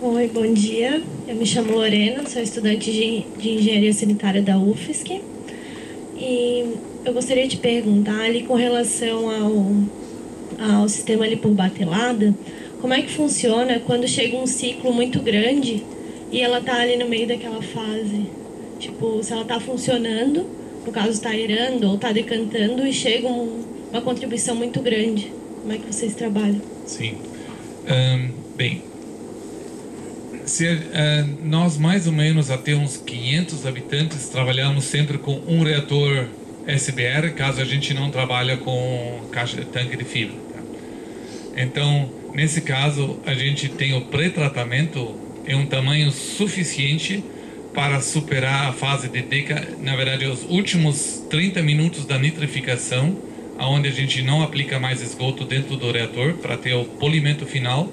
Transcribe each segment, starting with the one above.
Oi, bom dia. Eu me chamo Lorena, sou estudante de Engenharia Sanitária da UFSC. E eu gostaria de perguntar ali com relação ao sistema ali por batelada, como é que funciona quando chega um ciclo muito grande e ela tá ali no meio daquela fase? Tipo, se ela tá funcionando, no caso está aerando ou está decantando e chega uma contribuição muito grande. Como é que vocês trabalham? Sim. Bem, nós mais ou menos até uns 500 habitantes trabalhamos sempre com um reator SBR, caso a gente não trabalha com caixa tanque de fibra. Tá? Então, nesse caso, a gente tem o pré-tratamento em um tamanho suficiente para superar a fase de na verdade, os últimos 30 minutos da nitrificação, onde a gente não aplica mais esgoto dentro do reator para ter o polimento final,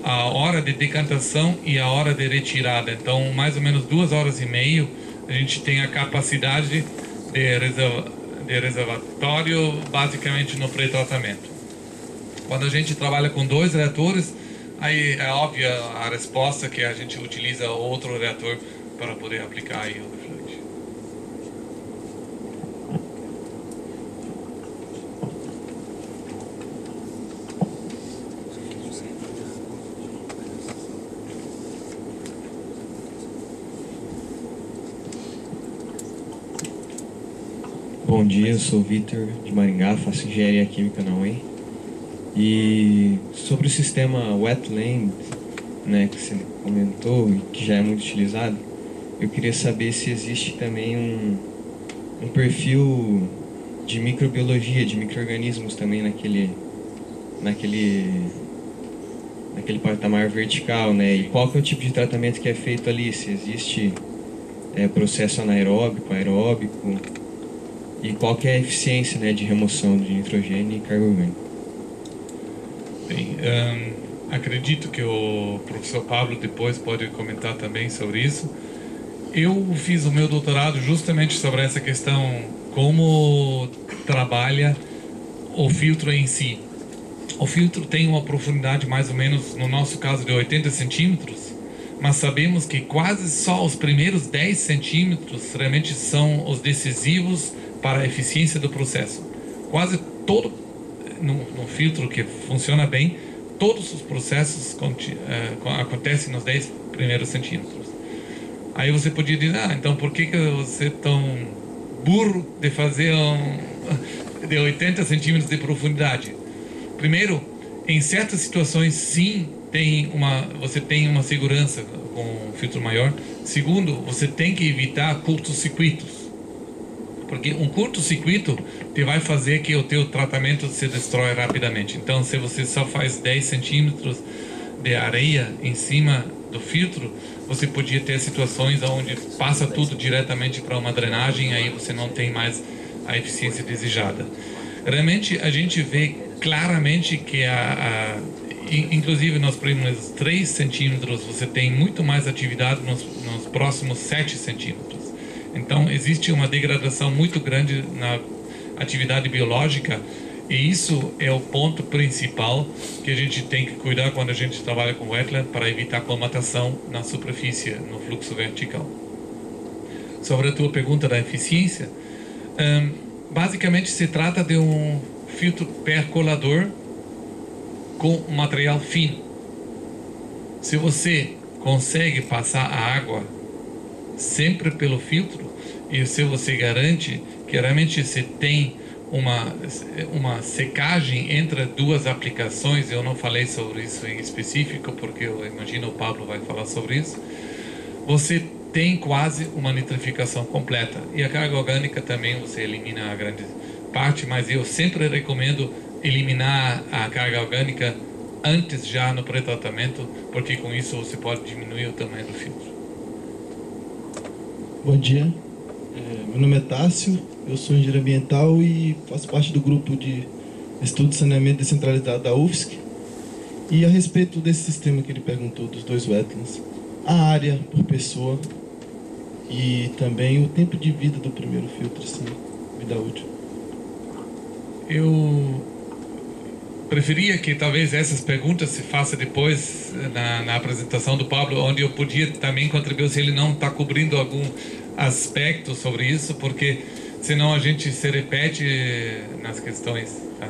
a hora de decantação e a hora de retirada. Então, mais ou menos 2 horas e meia, a gente tem a capacidade de reservatório basicamente no pré-tratamento. Quando a gente trabalha com 2 reatores, aí é óbvia a resposta que a gente utiliza outro reator para poder aplicar aí o refluente. Bom dia, eu sou o Vitor de Maringá, faço engenharia química na UEM. E sobre o sistema wetland, né, que você comentou e que já é muito utilizado, eu queria saber se existe também um perfil de microbiologia, de micro-organismos também naquele patamar vertical, né? E qual que é o tipo de tratamento que é feito ali? Se existe processo anaeróbico, aeróbico, e qual que é a eficiência, né, de remoção de nitrogênio e carga orgânica? Bem, acredito que o professor Pablo depois pode comentar também sobre isso. Eu fiz o meu doutorado justamente sobre essa questão, como trabalha o filtro em si. O filtro tem uma profundidade mais ou menos, no nosso caso, de 80 centímetros, mas sabemos que quase só os primeiros 10 centímetros realmente são os decisivos para a eficiência do processo. Quase todo, no filtro que funciona bem, todos os processos acontecem nos 10 primeiros centímetros. Aí você podia dizer, então por que você é tão burro de fazer de 80 centímetros de profundidade? Primeiro, em certas situações, sim, você tem uma segurança com um filtro maior. Segundo, você tem que evitar curtos-circuitos. Porque um curto-circuito te vai fazer que o teu tratamento se destrói rapidamente. Então, se você só faz 10 centímetros de areia em cima do filtro, você podia ter situações onde passa tudo diretamente para uma drenagem, aí você não tem mais a eficiência desejada. Realmente, a gente vê claramente que inclusive nos primeiros 3 centímetros você tem muito mais atividade nos próximos 7 centímetros. Então existe uma degradação muito grande na atividade biológica, e isso é o ponto principal que a gente tem que cuidar quando a gente trabalha com wetland, para evitar colmatação na superfície, no fluxo vertical. Sobre a tua pergunta da eficiência, basicamente se trata de um filtro percolador com material fino. Se você consegue passar a água sempre pelo filtro, e se você garante que realmente você tem uma secagem entre duas aplicações, eu não falei sobre isso em específico, porque eu imagino o Pablo vai falar sobre isso, você tem quase uma nitrificação completa. E a carga orgânica também você elimina a grande parte, mas eu sempre recomendo eliminar a carga orgânica antes, já no pré-tratamento, porque com isso você pode diminuir o tamanho do filtro. Bom dia, meu nome é Tássio, eu sou engenheiro ambiental e faço parte do grupo de estudo de saneamento descentralizado da UFSC. E a respeito desse sistema que ele perguntou, dos 2 wetlands, a área por pessoa e também o tempo de vida do primeiro filtro, assim, vida útil. preferia que talvez essas perguntas se façam depois na apresentação do Pablo, onde eu podia também contribuir se ele não está cobrindo algum aspecto sobre isso, porque senão a gente se repete nas questões. Tá?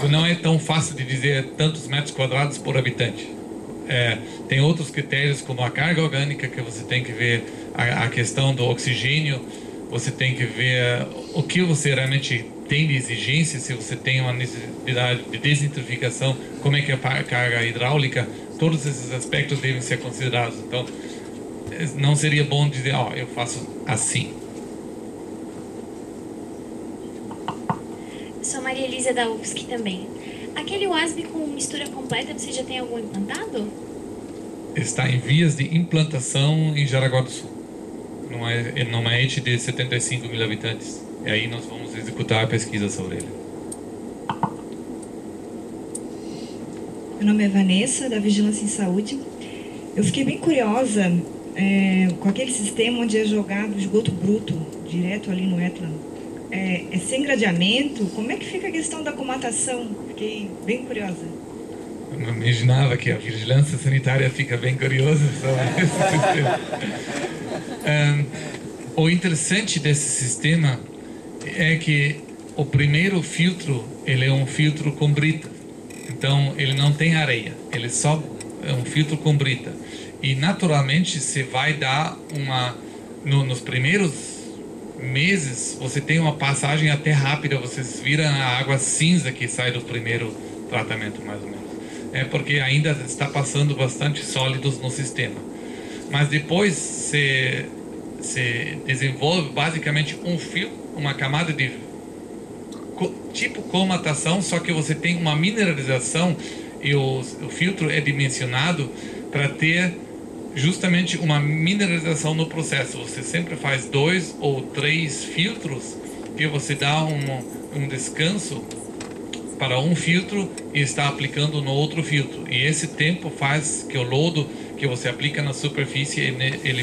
Não é tão fácil de dizer tantos metros quadrados por habitante. Tem outros critérios como a carga orgânica, que você tem que ver a questão do oxigênio, você tem que ver o que você realmente tem de exigência, se você tem uma necessidade de desentrificação, como é que é a carga hidráulica, todos esses aspectos devem ser considerados. Então, não seria bom dizer, eu faço assim. Sou Maria Elisa da UFSC também. Aquele WASB com mistura completa, você já tem algum implantado? Está em vias de implantação em Jaraguá do Sul, numa rede de 75 mil habitantes. E aí nós vamos executar a pesquisa sobre ele. Meu nome é Vanessa, da Vigilância em Saúde. Eu fiquei bem curiosa com aquele sistema onde é jogado esgoto bruto, direto ali no wetland. É sem gradeamento? Como é que fica a questão da comatação? Fiquei bem curiosa. Eu não imaginava que a vigilância sanitária fica bem curiosa sobre esse sistema. O interessante desse sistema é que o primeiro filtro, ele é um filtro com brita. Então, ele não tem areia. Ele só é um filtro com brita. E, naturalmente, você vai dar nos primeiros meses, você tem uma passagem até rápida. Vocês viram a água cinza que sai do primeiro tratamento, mais ou menos. Porque ainda está passando bastante sólidos no sistema. Mas depois, você desenvolve basicamente um filtro, uma camada de tipo comatação, só que você tem uma mineralização e o filtro é dimensionado para ter justamente uma mineralização no processo. Você sempre faz 2 ou 3 filtros que você dá um descanso para um filtro e está aplicando no outro filtro. E esse tempo faz que o lodo que você aplica na superfície ele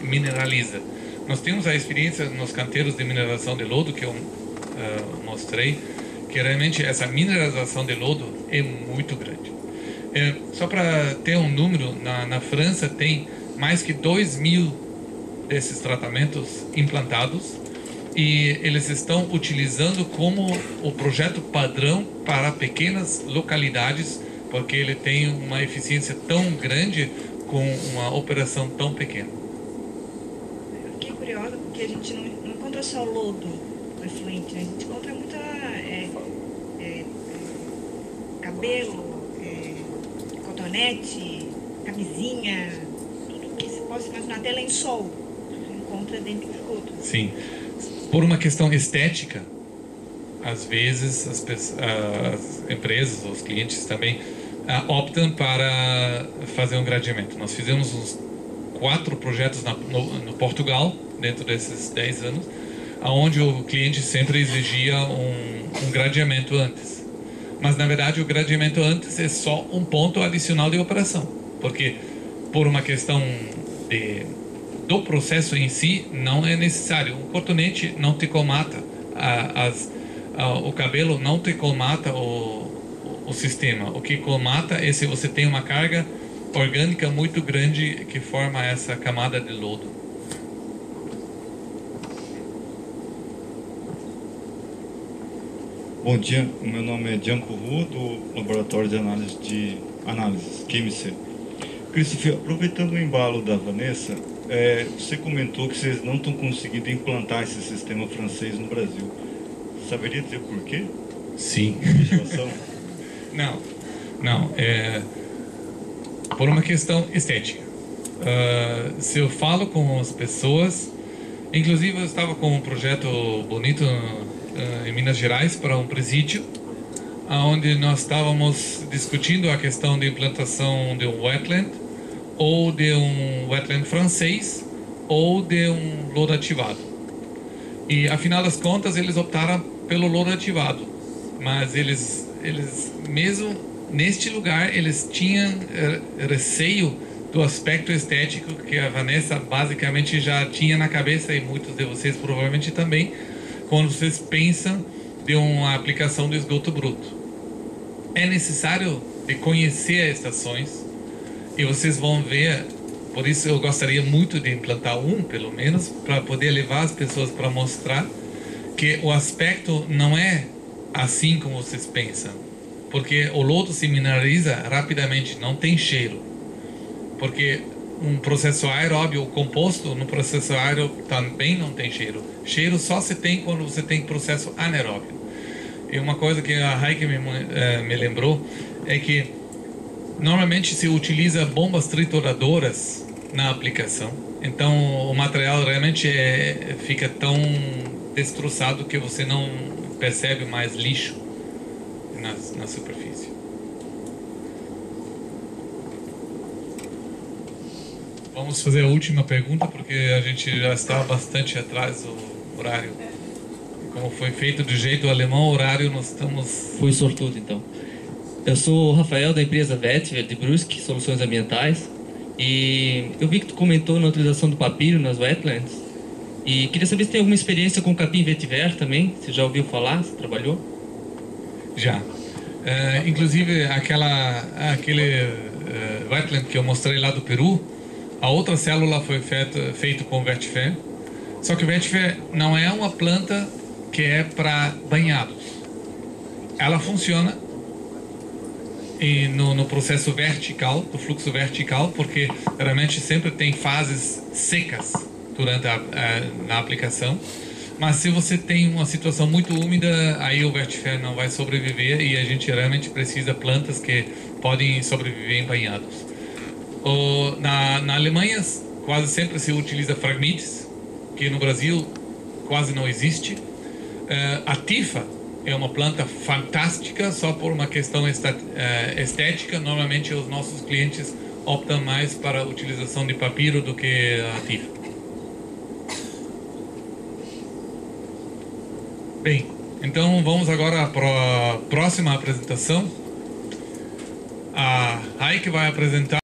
mineraliza. Nós temos a experiência nos canteiros de mineração de lodo que eu mostrei, que realmente essa mineralização de lodo é muito grande. Só para ter um número, na França tem mais que 2.000 desses tratamentos implantados e eles estão utilizando como o projeto padrão para pequenas localidades, porque ele tem uma eficiência tão grande com uma operação tão pequena. Eu fiquei curiosa porque a gente não encontra só lodo efluente, né? A gente encontra muita cabelo, cotonete, camisinha, tudo que você possa imaginar, até lençol, você encontra dentro do esgoto. Sim. Por uma questão estética, às vezes as empresas, os clientes também optam para fazer um gradeamento. Nós fizemos uns 4 projetos no Portugal, dentro desses 10 anos, onde o cliente sempre exigia um gradeamento antes. Mas, na verdade, o gradeamento antes é só um ponto adicional de operação, porque por uma questão do processo em si, não é necessário. O cotonete não te comata, o cabelo não te comata o sistema. O que comata é se você tem uma carga orgânica muito grande que forma essa camada de lodo. Bom dia, o meu nome é Gianco Ru, do Laboratório de Análises, QMC. Christopher, aproveitando o embalo da Vanessa, você comentou que vocês não estão conseguindo implantar esse sistema francês no Brasil. Saberia dizer por quê? Sim. Legislação? Não. Por uma questão estética. Se eu falo com as pessoas, inclusive eu estava com um projeto bonito em Minas Gerais para um presídio, onde nós estávamos discutindo a questão de implantação de um wetland, ou de um wetland francês, ou de um lodo ativado. E, afinal das contas, eles optaram pelo lodo ativado. Mas eles mesmo neste lugar, eles tinham receio do aspecto estético que a Vanessa basicamente já tinha na cabeça, e muitos de vocês provavelmente também, quando vocês pensam de uma aplicação do esgoto bruto. é necessário de conhecer as estações, e vocês vão ver. Por isso eu gostaria muito de implantar um, pelo menos, para poder levar as pessoas para mostrar que o aspecto não é assim como vocês pensam. Porque o lodo se mineraliza rapidamente, não tem cheiro. Porque um processo aeróbio ou composto, no processo aeróbio também não tem cheiro. Cheiro só se tem quando você tem processo anaeróbio. E uma coisa que a Heike me lembrou é que normalmente se utiliza bombas trituradoras na aplicação. Então o material realmente fica tão destroçado que você não percebe mais lixo na superfície. Vamos fazer a última pergunta, porque a gente já está bastante atrás do horário. Como foi feito do jeito alemão, o horário nós estamos... Fui sortudo, então. Eu sou o Rafael, da empresa Vetiver, de Brusque, Soluções Ambientais. E eu vi que tu comentou na utilização do papiro nas wetlands. E queria saber se tem alguma experiência com capim vetiver também. Você já ouviu falar? Você trabalhou? Já. Inclusive, aquele wetland que eu mostrei lá do Peru, a outra célula foi feita com vetiver. Só que o vetiver não é uma planta que é para banhados. Ela funciona no processo vertical, do fluxo vertical, porque realmente sempre tem fases secas durante na aplicação. Mas se você tem uma situação muito úmida, aí o vetiver não vai sobreviver, e a gente realmente precisa de plantas que podem sobreviver em banhados. Na Alemanha quase sempre se utiliza Phragmites, que no Brasil quase não existe. A tifa é uma planta fantástica, só por uma questão estética. Normalmente os nossos clientes optam mais para a utilização de papiro do que a tifa. Bem, então vamos agora para a próxima apresentação. A Heike vai apresentar